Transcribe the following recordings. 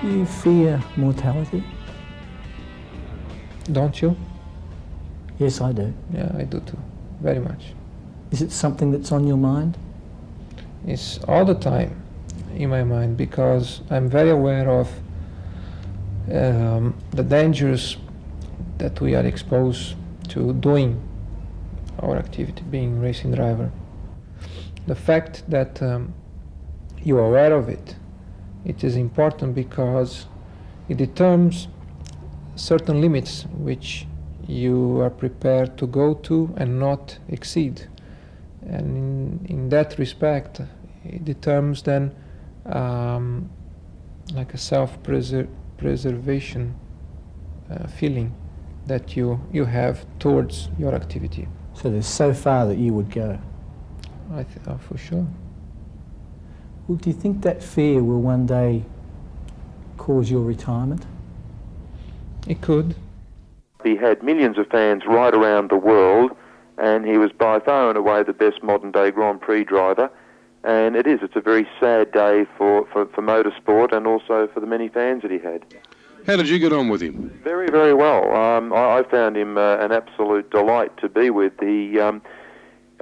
Do you fear mortality? Don't you? Yes, I do. Yeah, I do too. Very much. Is it something that's on your mind? It's all the time in my mind because I'm very aware of the dangers that we are exposed to doing our activity, being racing driver. The fact that you are aware of it, it is important because it determines certain limits which you are prepared to go to and not exceed. And in that respect, it determines then like a self-preservation feeling that you have towards your activity. So there's so far that you would go? For sure. Well, do you think that fear will one day cause your retirement? It could. He had millions of fans right around the world, and he was by far and away the best modern-day Grand Prix driver. And it's a very sad day for motorsport and also for the many fans that he had. How did you get on with him? Very, very well. I found him an absolute delight to be with.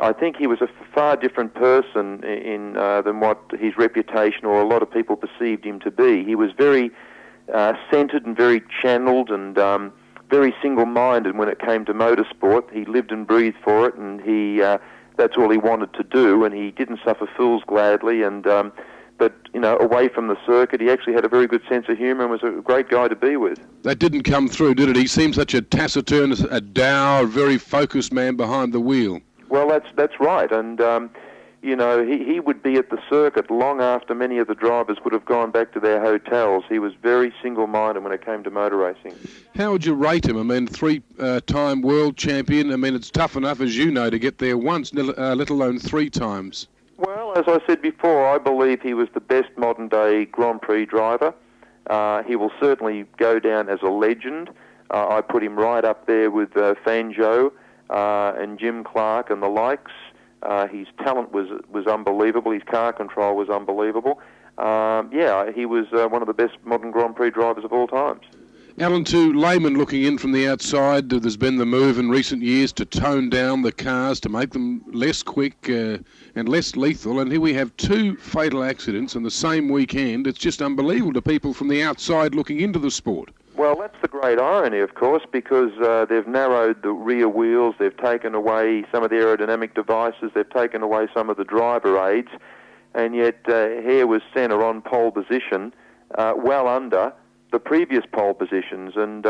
I think he was a far different person than what his reputation or a lot of people perceived him to be. He was very centred and very channelled and very single-minded when it came to motorsport. He lived and breathed for it, and that's all he wanted to do, and he didn't suffer fools gladly. But away from the circuit, he actually had a very good sense of humour and was a great guy to be with. That didn't come through, did it? He seemed such a taciturn, a dour, very focused man behind the wheel. Well, that's right, and he would be at the circuit long after many of the drivers would have gone back to their hotels. He was very single-minded when it came to motor racing. How would you rate him? I mean, three-time world champion. I mean, it's tough enough, as you know, to get there once, let alone 3 times. Well, as I said before, I believe he was the best modern-day Grand Prix driver. He will certainly go down as a legend. I put him right up there with Fangio and Jim Clark and the likes. His talent was unbelievable. His car control was unbelievable. He was one of the best modern Grand Prix drivers of all times. Alan, to laymen looking in from the outside, there's been the move in recent years to tone down the cars, to make them less quick and less lethal. And here we have 2 fatal accidents in the same weekend. It's just unbelievable to people from the outside looking into the sport. Well, that's the great irony, of course, because they've narrowed the rear wheels, they've taken away some of the aerodynamic devices, they've taken away some of the driver aids, and yet here was Senna on pole position, well under the previous pole positions, and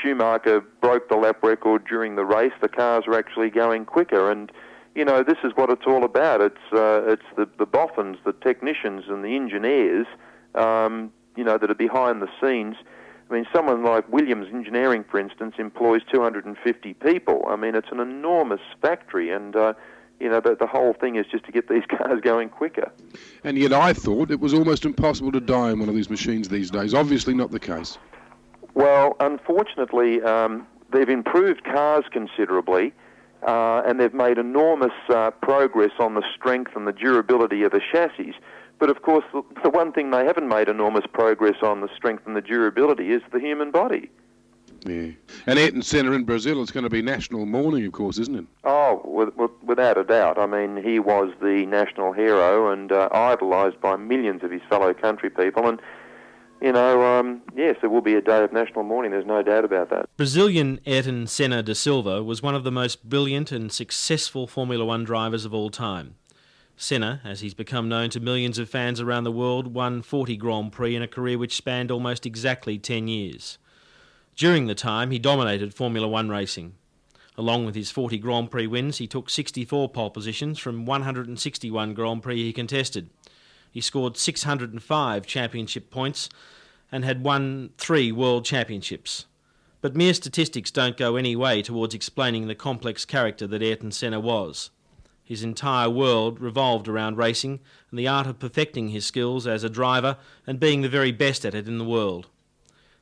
Schumacher broke the lap record during the race. The cars were actually going quicker, and this is what it's all about. It's the boffins, the technicians, and the engineers, that are behind the scenes. I mean, someone like Williams Engineering, for instance, employs 250 people. I mean, it's an enormous factory, and the whole thing is just to get these cars going quicker. And yet I thought it was almost impossible to die in one of these machines these days. Obviously not the case. Well, unfortunately, they've improved cars considerably, and they've made enormous progress on the strength and the durability of the chassis. But of course, the one thing they haven't made enormous progress on, the strength and the durability, is the human body. Yeah. And Ayrton Senna in Brazil, it's going to be national mourning, of course, isn't it? Oh, without a doubt. I mean, he was the national hero and idolised by millions of his fellow country people. And, yes, there will be a day of national mourning, there's no doubt about that. Brazilian Ayrton Senna da Silva was one of the most brilliant and successful Formula One drivers of all time. Senna, as he's become known to millions of fans around the world, won 40 Grand Prix in a career which spanned almost exactly 10 years. During the time, he dominated Formula One racing. Along with his 40 Grand Prix wins, he took 64 pole positions from 161 Grand Prix he contested. He scored 605 championship points and had won 3 world championships. But mere statistics don't go any way towards explaining the complex character that Ayrton Senna was. His entire world revolved around racing and the art of perfecting his skills as a driver and being the very best at it in the world.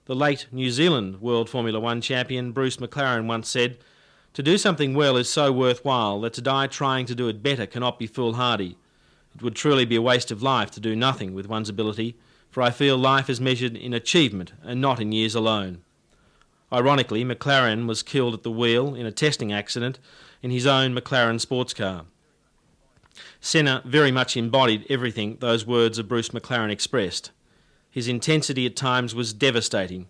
The late New Zealand World Formula One champion Bruce McLaren once said, "To do something well is so worthwhile that to die trying to do it better cannot be foolhardy. It would truly be a waste of life to do nothing with one's ability, for I feel life is measured in achievement and not in years alone. Ironically, McLaren was killed at the wheel in a testing accident in his own McLaren sports car. Senna very much embodied everything those words of Bruce McLaren expressed. His intensity at times was devastating.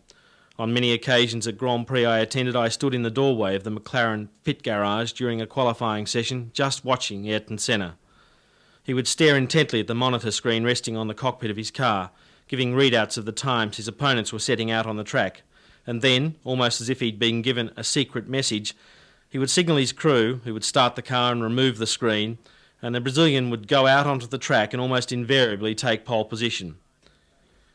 On many occasions at Grand Prix I attended, I stood in the doorway of the McLaren pit garage during a qualifying session, just watching Ayrton Senna. He would stare intently at the monitor screen resting on the cockpit of his car, giving readouts of the times his opponents were setting out on the track, and then, almost as if he'd been given a secret message, he would signal his crew, who would start the car and remove the screen, and the Brazilian would go out onto the track and almost invariably take pole position.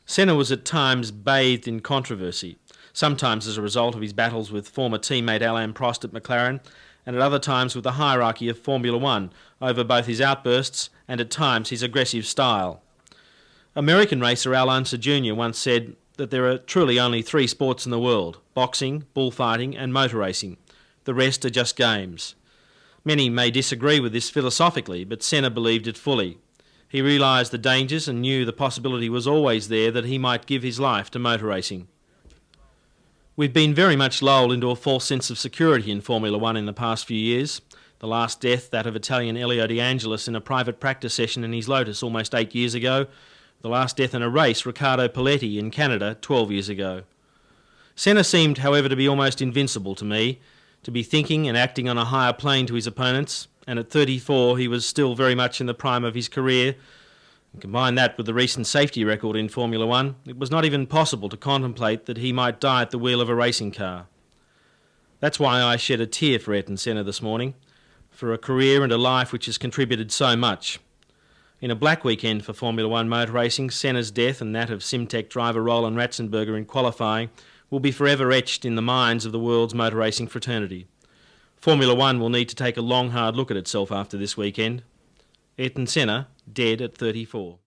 Senna was at times bathed in controversy, sometimes as a result of his battles with former teammate Alain Prost at McLaren, and at other times with the hierarchy of Formula One over both his outbursts and at times his aggressive style. American racer Al Unser Jr. once said that there are truly only 3 sports in the world: boxing, bullfighting and motor racing. The rest are just games. Many may disagree with this philosophically, but Senna believed it fully. He realised the dangers and knew the possibility was always there that he might give his life to motor racing. We've been very much lulled into a false sense of security in Formula One in the past few years. The last death, that of Italian Elio De Angelis in a private practice session in his Lotus almost 8 years ago. The last death in a race, Riccardo Paletti in Canada 12 years ago. Senna seemed, however, to be almost invincible to me, to be thinking and acting on a higher plane to his opponents, and at 34 he was still very much in the prime of his career. And combine that with the recent safety record in Formula One, it was not even possible to contemplate that he might die at the wheel of a racing car. That's why I shed a tear for Ayrton Senna this morning, for a career and a life which has contributed so much. In a black weekend for Formula One motor racing, Senna's death and that of Simtek driver Roland Ratzenberger in qualifying will be forever etched in the minds of the world's motor racing fraternity. Formula One will need to take a long, hard look at itself after this weekend. Ayrton Senna, dead at 34.